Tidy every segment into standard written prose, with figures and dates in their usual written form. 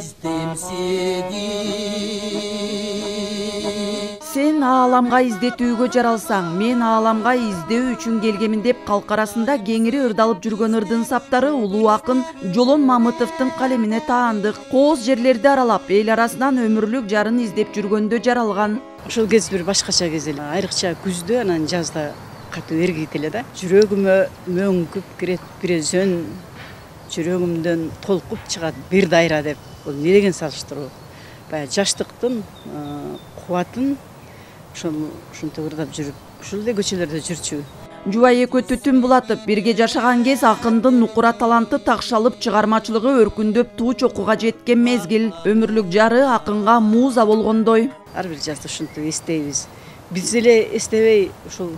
издем сени. Сен ааламга издетүүгө жаралсаң, мен ааламга издөө үчүн келгемин деп калк арасында кеңири ырдалып жүргөн ырдын саптары улуу акын Жолон Мамытовдун калемине таандык. Кооз жерлерди аралап, эл арасынан өмүрлүк жарын издеп жүргөндө жаралган. Ошол кез бир башкача кез эле. Айрыкча күздө, анан жазда катуу эргийт эле да. Жүрөгүмө мөңкүп кирет бир өзөн, жүрөгүмдөн толкуп чыгат бир дайра деп. Бул эмне деген салыштыруу? Баягы жаштыктын кубатын ушинтип ырдап жүрүп, ушул эле көчөлөрдө жүрчү. Жубай экөө түтүн булатып, бирге жашаган кез акындын нукура таланты такшалып, чыгармачылыгы өркүндөп, туу чокуга жеткен мезгил. Өмүрлүк жары акынга муза болгондой. Ар бир жазды ушинтип эстейбиз. Биз эле эстебей ушул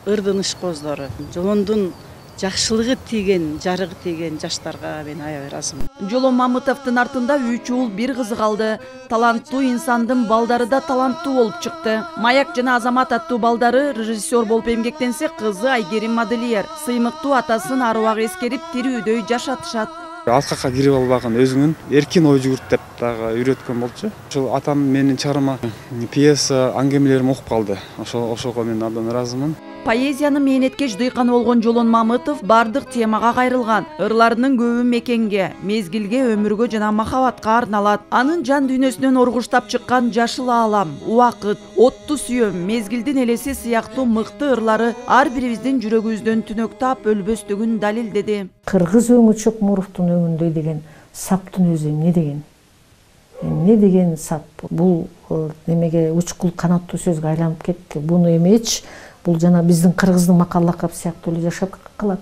ырдын ишкоздору, Жолондун жакшылыгы тийген, жарыгы тийген жаштарга мен аябай ыраазымын. Жолон Мамытовдун артында 3 уул, 1 кызы калды. Таланттуу инсандын балдары да таланттуу болуп чыкты. Маяк жана Азамат аттуу балдары режиссер болуп эмгектенсе, кызы Айгерим модельер. Сыймыктуу атасын арыбак эскерип, тирүүдөй жашатышат. Алкакка кирип албаган өзүңүн эркин ой жүгүрт деп дагы үйрөткөн болчу. Ошол атам менин чыгарма пьеса, аңгемелерим окуп калды. Ошого мен абдан ыраазымын. Поэзиянын мээнеткеч дыйканы болгон Жолон Мамытов бардык темага кайрылган. Ырларынын көбү мекенге, мезгилге, өмүргө жана махабатка арналат. Анын жан дүйнөсүнөн оргуштап чыккан жашыл аалам, убакыт, отту сүйөм, мезгилдин элеси сыяктуу мыкты ырлары ар бирибиздин жүрөгүбүздөн түнөк таап өлбөстүгүн далилдеди. Кыргыз өңү Чокмуровдун өңүндөй деген саптын өзү эмне деген? Эмне деген сап? Бул немеге учкул канаттуу сөзгө айланып кетти. Буну эмеч бул жана биздин кыргыздын макал лакап сыяктуу эле жашап калат.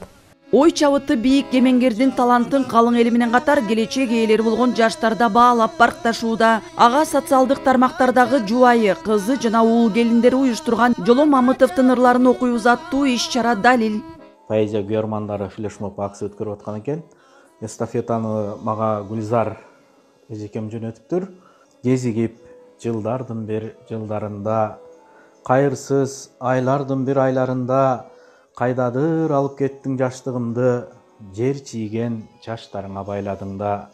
Ой чабыты бийик кемеңгердин талантын калың эли менен катар келечек ээлери болгон жаштарда баалап баркташууда. Ага социалдык тармактардагы жубайы, кызы жана уул келиндери уюштурган Жолон Мамытовдун ырларын окуйбуз аттуу иш-чара далил. Поэзия күйөрмандары флешмоб акция өткөрүп аткан экен. Эстафетаны мага Гүлзар эжекем жөнөтүптүр. Кезигип жылдардын бир жылдарында, кайырсыз айлардын бир айларында, кайдадыр алып кеттиң жаштыгымды, жер чийген чачтарыңа байладың да.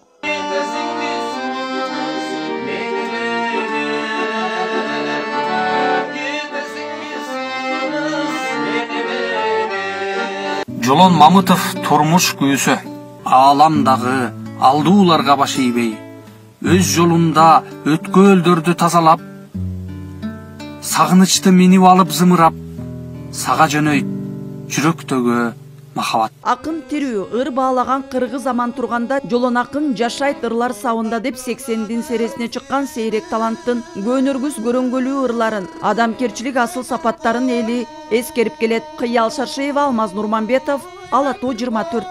Жолон Мамытов турмуш күйүүсү. Ааламдагы алдууларга баш ийбей, өз жолунда өткөөлдөрдү тазалап, сагынычты минип алып зымырап, сага жөнөйт жүрөктөгү махабат. Акын тирүү, ыр баалаган кыргыз аман турганда Жолон акын жашайт ырлар сабында деп 80-дин сересине чыккан сейрек таланттын көнөргүс көрөңгөлүү ырларын, адамкерчилик асыл сапаттарын эли эскерип келет. Кыял Шаршеева, Алмаз Нурманбетов, Ала Тоо 24.